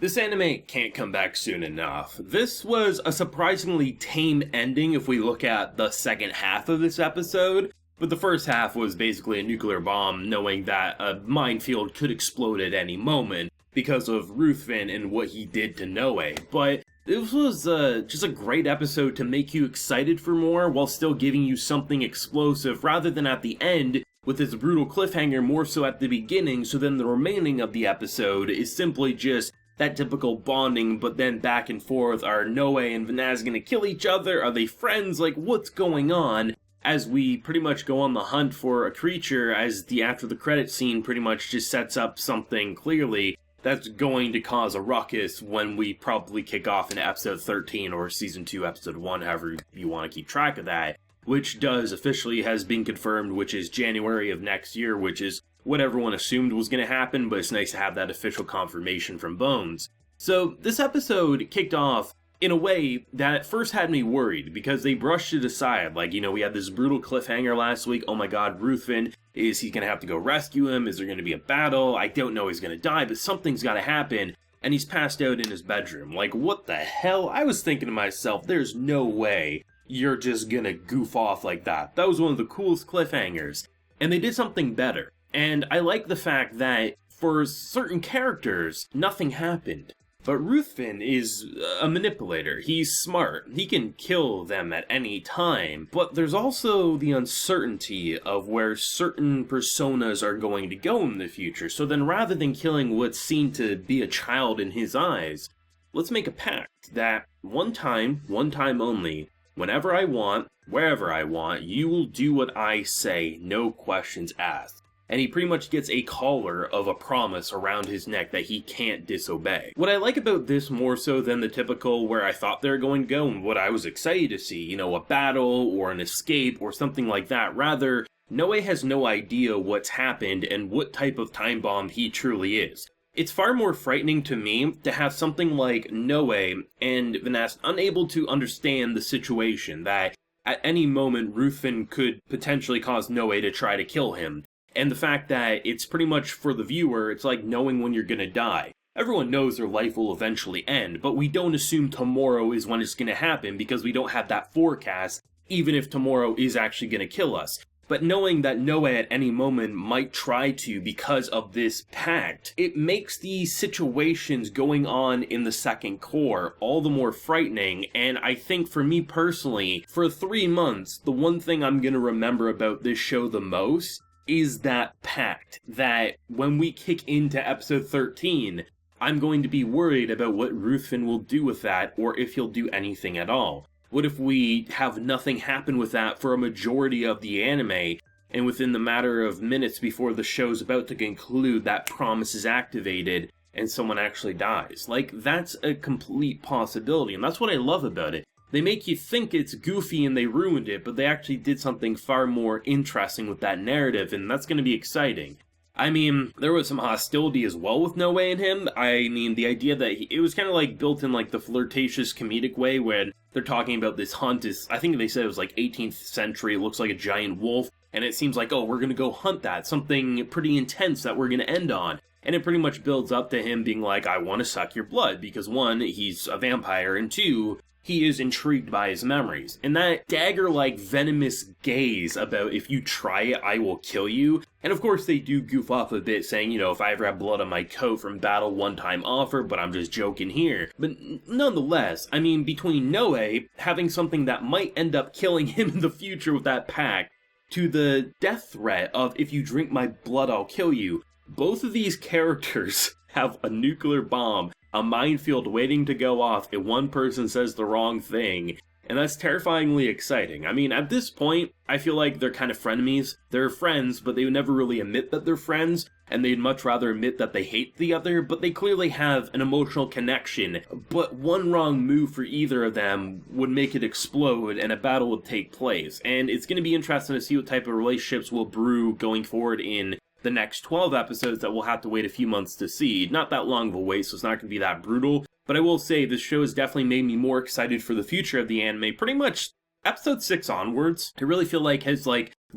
This anime can't come back soon enough. This was a surprisingly tame ending if we look at the second half of this episode, but the first half was basically a nuclear bomb knowing that a minefield could explode at any moment because of Ruthven and what he did to Noe. But this was just a great episode to make you excited for more while still giving you something explosive rather than at the end with this brutal cliffhanger more so at the beginning, so then the remaining of the episode is simply just that typical bonding, but then back and forth. Are Noe and Vanitas gonna kill each other? Are they friends? Like, what's going on? As we pretty much go on the hunt for a creature, as the after the credits scene pretty much just sets up something clearly that's going to cause a ruckus when we probably kick off in episode 13 or season 2 episode 1, however you want to keep track of that, which officially has been confirmed, which is January of next year, which is what everyone assumed was going to happen, but it's nice to have that official confirmation from Bones. So this episode kicked off in a way that at first had me worried, because they brushed it aside. Like, we had this brutal cliffhanger last week. Oh my god, Ruthven, is he going to have to go rescue him? Is there going to be a battle? I don't know he's going to die, but something's got to happen. And he's passed out in his bedroom. Like, what the hell? I was thinking to myself, there's no way you're just going to goof off like that. That was one of the coolest cliffhangers. And they did something better. And I like the fact that for certain characters, nothing happened. But Ruthven is a manipulator. He's smart. He can kill them at any time. But there's also the uncertainty of where certain personas are going to go in the future. So then rather than killing what's seen to be a child in his eyes, let's make a pact that one time only, whenever I want, wherever I want, you will do what I say, no questions asked. And he pretty much gets a collar of a promise around his neck that he can't disobey. What I like about this more so than the typical where I thought they were going to go and what I was excited to see, a battle or an escape or something like that. Rather, Noe has no idea what's happened and what type of time bomb he truly is. It's far more frightening to me to have something like Noe and Vanitas unable to understand the situation, that at any moment Ruthven could potentially cause Noe to try to kill him. And the fact that it's pretty much for the viewer, it's like knowing when you're gonna die. Everyone knows their life will eventually end, but we don't assume tomorrow is when it's gonna happen because we don't have that forecast, even if tomorrow is actually gonna kill us. But knowing that Noe at any moment might try to because of this pact, it makes these situations going on in the second core all the more frightening. And I think for me personally, for 3 months, the one thing I'm gonna remember about this show the most is that pact, that when we kick into episode 13, I'm going to be worried about what Ruthven will do with that, or if he'll do anything at all. What if we have nothing happen with that for a majority of the anime, and within the matter of minutes before the show's about to conclude, that promise is activated, and someone actually dies? Like, that's a complete possibility, and that's what I love about it. They make you think it's goofy and they ruined it, but they actually did something far more interesting with that narrative, and that's going to be exciting. I mean, there was some hostility as well with Noe and him. I mean, the idea that it was kind of like built in like the flirtatious comedic way when they're talking about this hunt is, I think they said it was like 18th century, it looks like a giant wolf, and it seems like, oh, we're going to go hunt that, something pretty intense that we're going to end on. And it pretty much builds up to him being like, I want to suck your blood, because 1, he's a vampire, and 2, he is intrigued by his memories. And that dagger-like venomous gaze about, if you try it, I will kill you. And of course they do goof off a bit, saying, if I ever have blood on my coat from battle, one-time offer, but I'm just joking here. But nonetheless, I mean, between Noe having something that might end up killing him in the future with that pact, to the death threat of, if you drink my blood, I'll kill you, both of these characters have a nuclear bomb, a minefield waiting to go off if one person says the wrong thing, and that's terrifyingly exciting. I mean, at this point, I feel like they're kind of frenemies. They're friends, but they would never really admit that they're friends, and they'd much rather admit that they hate the other, but they clearly have an emotional connection. But one wrong move for either of them would make it explode, and a battle would take place. And it's going to be interesting to see what type of relationships will brew going forward in the next 12 episodes that we'll have to wait a few months to see. Not that long of a wait, so it's not going to be that brutal. But I will say, this show has definitely made me more excited for the future of the anime. Pretty much episode 6 onwards, I really feel like has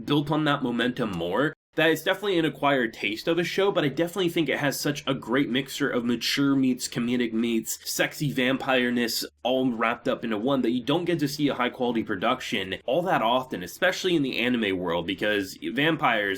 built on that momentum more. that it's definitely an acquired taste of a show, but I definitely think it has such a great mixture of mature meets comedic meets, sexy vampireness, all wrapped up into one that you don't get to see a high quality production all that often, especially in the anime world, because vampire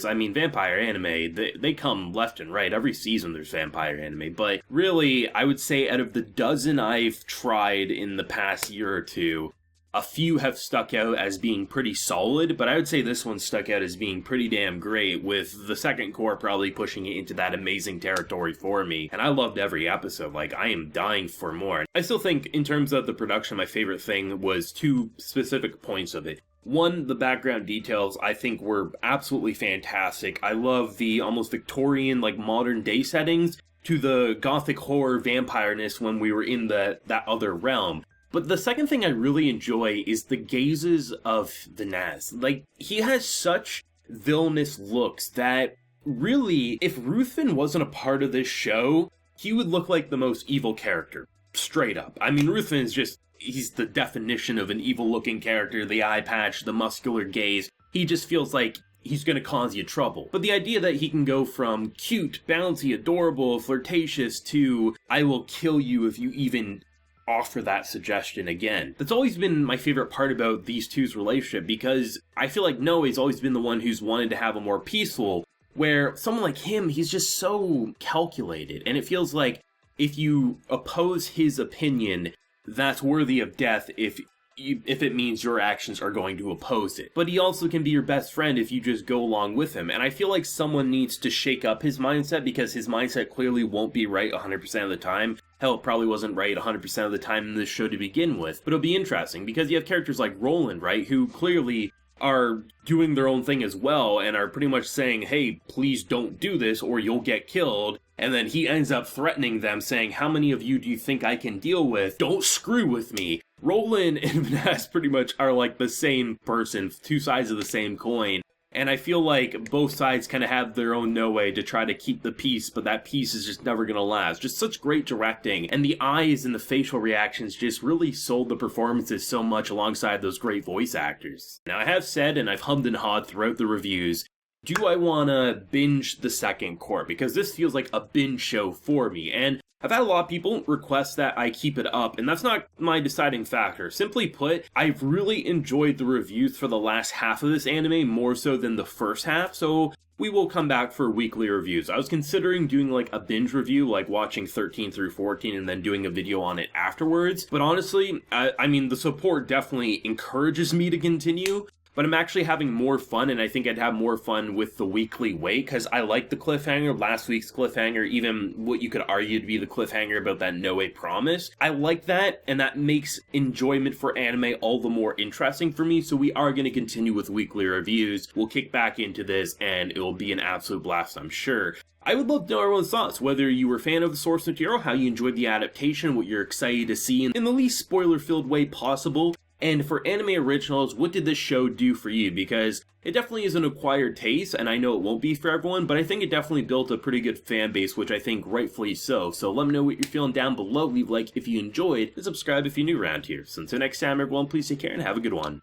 anime, they come left and right. Every season there's vampire anime, but really, I would say out of the dozen I've tried in the past year or two, a few have stuck out as being pretty solid, but I would say this one stuck out as being pretty damn great, with the second core probably pushing it into that amazing territory for me. And I loved every episode, like, I am dying for more. I still think, in terms of the production, my favorite thing was two specific points of it. One, the background details I think were absolutely fantastic. I love the almost Victorian, like, modern day settings to the gothic horror vampireness when we were in that other realm. But the second thing I really enjoy is the gazes of Vanitas. Like, he has such villainous looks that, really, if Ruthven wasn't a part of this show, he would look like the most evil character. Straight up. I mean, Ruthven is just, he's the definition of an evil-looking character. The eye patch, the muscular gaze. He just feels like he's gonna cause you trouble. But the idea that he can go from cute, bouncy, adorable, flirtatious to, I will kill you if you even offer that suggestion again. That's always been my favorite part about these two's relationship, because I feel like Noe's always been the one who's wanted to have a more peaceful, where someone like him, he's just so calculated, and it feels like if you oppose his opinion, that's worthy of death if it means your actions are going to oppose it. But he also can be your best friend if you just go along with him. And I feel like someone needs to shake up his mindset, because his mindset clearly won't be right 100% of the time. Hell, it probably wasn't right 100% of the time in this show to begin with. But it'll be interesting, because you have characters like Roland, right, who clearly are doing their own thing as well, and are pretty much saying, hey, please don't do this or you'll get killed. And then he ends up threatening them, saying, how many of you do you think I can deal with? Don't screw with me. Roland and Vanitas pretty much are like the same person, two sides of the same coin. And I feel like both sides kind of have their own no way to try to keep the peace, but that peace is just never going to last. Just such great directing, and the eyes and the facial reactions just really sold the performances so much alongside those great voice actors. Now, I have said, and I've hummed and hawed throughout the reviews, do I want to binge the second core? Because this feels like a binge show for me, and I've had a lot of people request that I keep it up, and that's not my deciding factor. Simply put, I've really enjoyed the reviews for the last half of this anime more so than the first half, so we will come back for weekly reviews. I was considering doing like a binge review, like watching 13 through 14 and then doing a video on it afterwards, but honestly, I mean, the support definitely encourages me to continue. But I'm actually having more fun, and I think I'd have more fun with the weekly wait, because I like the cliffhanger, last week's cliffhanger, even what you could argue to be the cliffhanger about that Noe promise. I like that, and that makes enjoyment for anime all the more interesting for me, so we are going to continue with weekly reviews. We'll kick back into this, and it will be an absolute blast, I'm sure. I would love to know everyone's thoughts, whether you were a fan of the source material, how you enjoyed the adaptation, what you're excited to see in the least spoiler-filled way possible. And for anime originals, what did this show do for you? Because it definitely is an acquired taste, and I know it won't be for everyone, but I think it definitely built a pretty good fan base, which I think rightfully so. So let me know what you're feeling down below, leave a like if you enjoyed, and subscribe if you're new around here. So until next time, everyone, please take care and have a good one.